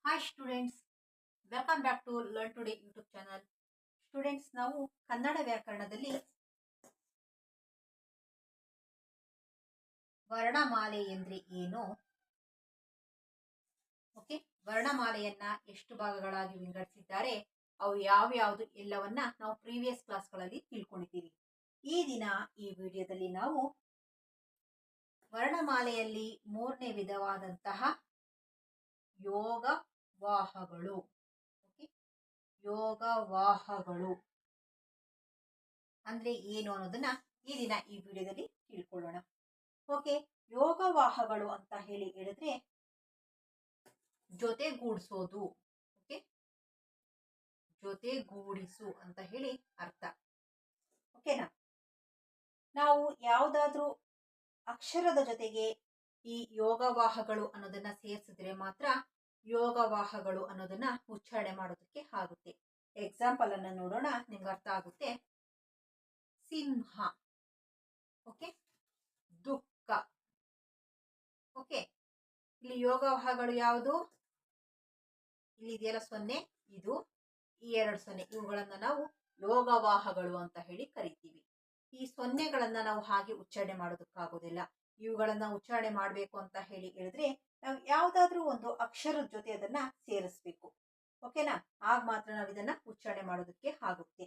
Hi students, welcome back to learn today YouTube channel. Students, ನಾವು ಕನ್ನಡ ವ್ಯಾಕರಣದಲ್ಲಿ ವರ್ಣಮಾಲೆ ಎಂದ್ರೆ ಏನು, okay, ವರ್ಣಮಾಲೆಯನ್ನ ಎಷ್ಟು ಭಾಗಗಳಾಗಿ ವಿಂಗಡಿಸಿದ್ದಾರೆ, ಅವು ಯಾವ್ಯಾವುದು ಎಲ್ಲವನ್ನ ನಾವು ಪ್ರೀವಿಯಸ್ ಕ್ಲಾಸ್ಗಳಲ್ಲಿ ತಿಳ್ಕೊಂಡಿದ್ದೀವಿ. ಈ ದಿನ ಈ ವಿಡಿಯೋದಲ್ಲಿ ನಾವು ವರ್ಣಮಾಲೆಯಲ್ಲಿ ಮೂರನೇ ವಿಧವಾದಂತಹ ಯೋಗವಾಹಗಳು, ಯೋಗವಾಹಗಳು ಅಂದ್ರೆ ಏನು ಅನ್ನೋದನ್ನ ಈ ದಿನ ಈ ವಿಡಿಯೋದಲ್ಲಿ ತಿಳ್ಕೊಳ್ಳೋಣ. ಓಕೆ, ಯೋಗವಾಹಗಳು ಅಂತ ಹೇಳಿದ್ರೆ ಜೊತೆಗೂಡಿಸೋದು, ಓಕೆ, ಜೊತೆಗೂಡಿಸು ಅಂತ ಹೇಳಿ ಅರ್ಥ. ಓಕೆನಾ? ನಾವು ಯಾವುದಾದ್ರೂ ಅಕ್ಷರದ ಜೊತೆಗೆ ಈ ಯೋಗವಾಹಗಳು ಅನ್ನೋದನ್ನ ಸೇರಿಸಿದ್ರೆ ಮಾತ್ರ ಯೋಗವಾಹಗಳು ಅನ್ನೋದನ್ನ ಉಚ್ಚಾರಣೆ ಮಾಡೋದಕ್ಕೆ ಆಗುತ್ತೆ. ಎಕ್ಸಾಂಪಲ್ ಅನ್ನ ನೋಡೋಣ, ನಿಮ್ಗೆ ಅರ್ಥ ಆಗುತ್ತೆ. ಸಿಂಹ, ಓಕೆ, ದುಃಖ. ಓಕೆ, ಇಲ್ಲಿ ಯೋಗವಾಹಗಳು ಯಾವುದು? ಇಲ್ಲಿ ಇದೆಯಲ್ಲ ಸೊನ್ನೆ, ಇದು ಈ ಎರಡು ಸೊನ್ನೆ, ಇವುಗಳನ್ನ ನಾವು ಯೋಗವಾಹಗಳು ಅಂತ ಹೇಳಿ ಕರಿತೀವಿ. ಈ ಸೊನ್ನೆಗಳನ್ನ ನಾವು ಹಾಗೆ ಉಚ್ಚಾರಣೆ ಮಾಡೋದಕ್ಕಾಗೋದಿಲ್ಲ. ಇವುಗಳನ್ನ ಉಚ್ಚಾರಣೆ ಮಾಡಬೇಕು ಅಂತ ಹೇಳಿದ್ರೆ ನಾವು ಯಾವ್ದಾದ್ರೂ ಒಂದು ಅಕ್ಷರದ ಜೊತೆ ಅದನ್ನ ಸೇರಿಸ್ಬೇಕು. ಓಕೆನಾ? ಆಗ ಮಾತ್ರ ನಾವು ಇದನ್ನ ಉಚ್ಚಾರಣೆ ಮಾಡೋದಕ್ಕೆ ಆಗುತ್ತೆ.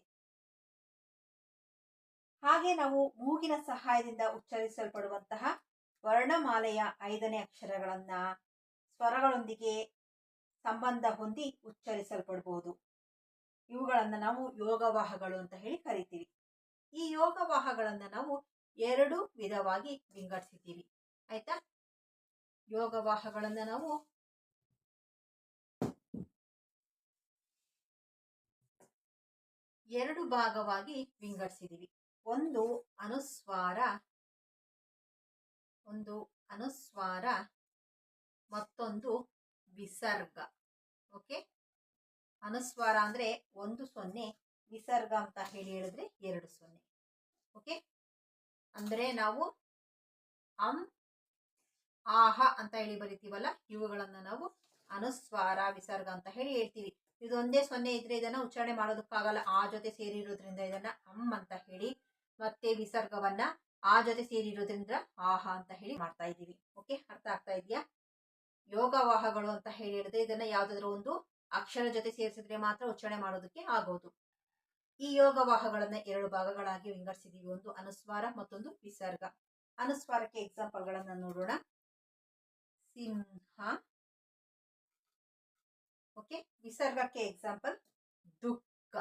ಹಾಗೆ ನಾವು ಮೂಗಿನ ಸಹಾಯದಿಂದ ಉಚ್ಚರಿಸಲ್ಪಡುವಂತಹ ವರ್ಣಮಾಲೆಯ 5ನೇ ಅಕ್ಷರಗಳನ್ನ ಸ್ವರಗಳೊಂದಿಗೆ ಸಂಬಂಧ ಹೊಂದಿ ಉಚ್ಚರಿಸಲ್ಪಡಬಹುದು. ಇವುಗಳನ್ನ ನಾವು ಯೋಗವಾಹಗಳು ಅಂತ ಹೇಳಿ ಕರಿತೀವಿ. ಈ ಯೋಗವಾಹಗಳನ್ನ ನಾವು 2 ವಿಧವಾಗಿ ವಿಂಗಡಿಸಿದ್ದೀವಿ. ಆಯ್ತಾ? ಯೋಗವಾಹಗಳನ್ನ ನಾವು 2 ಭಾಗವಾಗಿ ವಿಂಗಡಿಸಿದ್ದೀವಿ. ಒಂದು ಅನುಸ್ವಾರ, ಮತ್ತೊಂದು ವಿಸರ್ಗ. ಓಕೆ, ಅನುಸ್ವಾರ ಅಂದ್ರೆ 1 0, ವಿಸರ್ಗ ಅಂತ ಹೇಳಿದ್ರೆ 2 0. ಓಕೆ, ಅಂದ್ರೆ ನಾವು ಅಂ ಆಹ ಅಂತ ಹೇಳಿ ಬರಿತೀವಲ್ಲ, ಇವುಗಳನ್ನ ನಾವು ಅನುಸ್ವಾರ ವಿಸರ್ಗ ಅಂತ ಹೇಳಿ ಹೇಳ್ತೀವಿ. ಇದೊಂದೇ ಸೊನ್ನೆ ಇದ್ರೆ ಇದನ್ನ ಉಚ್ಚಾರಣೆ ಮಾಡೋದಕ್ಕಾಗಲ್ಲ, ಆ ಜೊತೆ ಸೇರಿರೋದ್ರಿಂದ ಇದನ್ನ ಅಂ ಅಂತ ಹೇಳಿ, ಮತ್ತೆ ವಿಸರ್ಗವನ್ನ ಆ ಜೊತೆ ಸೇರಿರೋದ್ರಿಂದ ಆಹ ಅಂತ ಹೇಳಿ ಮಾಡ್ತಾ ಇದ್ದೀವಿ. ಓಕೆ, ಅರ್ಥ ಆಗ್ತಾ ಇದೆಯಾ? ಯೋಗವಾಹಗಳು ಅಂತ ಹೇಳಿದ್ರೆ ಇದನ್ನ ಯಾವ್ದಾದ್ರು ಒಂದು ಅಕ್ಷರ ಜೊತೆ ಸೇರಿಸಿದ್ರೆ ಮಾತ್ರ ಉಚ್ಚಾರಣೆ ಮಾಡೋದಕ್ಕೆ ಆಗೋದು. ಈ ಯೋಗವಾಹಗಳನ್ನ 2 ಭಾಗಗಳಾಗಿ ವಿಂಗಡಿಸಿದೀವಿ. ಒಂದು ಅನುಸ್ವಾರ, ಮತ್ತೊಂದು ವಿಸರ್ಗ. ಅನುಸ್ವಾರಕ್ಕೆ ಎಕ್ಸಾಂಪಲ್ ಗಳನ್ನ ನೋಡೋಣ. ಸಿಂಹ. ಓಕೆ, ವಿಸರ್ಗಕ್ಕೆ ಎಕ್ಸಾಂಪಲ್ ದುಃಖ.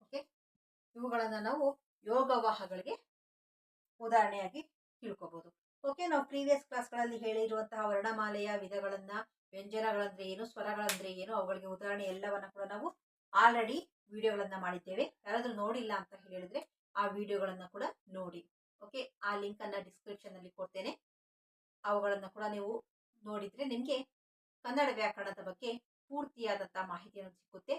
ಓಕೆ, ಇವುಗಳನ್ನ ನಾವು ಯೋಗವಾಹಗಳಿಗೆ ಉದಾಹರಣೆಯಾಗಿ ತಿಳ್ಕೋಬಹುದು. ಓಕೆ, ನಾವು ಪ್ರೀವಿಯಸ್ ಕ್ಲಾಸ್ಗಳಲ್ಲಿ ಹೇಳಿರುವಂತಹ ವರ್ಣಮಾಲೆಯ ವಿಧಗಳನ್ನ, ವ್ಯಂಜನಗಳಂದ್ರೆ ಏನು, ಸ್ವರಗಳಂದ್ರೆ ಏನು, ಅವುಗಳಿಗೆ ಉದಾಹರಣೆ ಎಲ್ಲವನ್ನ ಕೂಡ ನಾವು ಆಲ್ರೆಡಿ ವಿಡಿಯೋಗಳನ್ನ ಮಾಡಿದ್ದೇವೆ. ಯಾರಾದ್ರೂ ನೋಡಿಲ್ಲ ಅಂತ ಹೇಳಿದ್ರೆ ಆ ವಿಡಿಯೋಗಳನ್ನ ಕೂಡ ನೋಡಿ. ಓಕೆ, ಆ ಲಿಂಕ್ ಅನ್ನ ಡಿಸ್ಕ್ರಿಪ್ಷನ್ ಅಲ್ಲಿ ಕೊಡ್ತೇನೆ. ಅವುಗಳನ್ನ ಕೂಡ ನೀವು ನೋಡಿದ್ರೆ ನಿಮ್ಗೆ ಕನ್ನಡ ವ್ಯಾಕರಣದ ಬಗ್ಗೆ ಪೂರ್ತಿಯಾದಂತಹ ಮಾಹಿತಿಯನ್ನು ಸಿಕ್ಕುತ್ತೆ.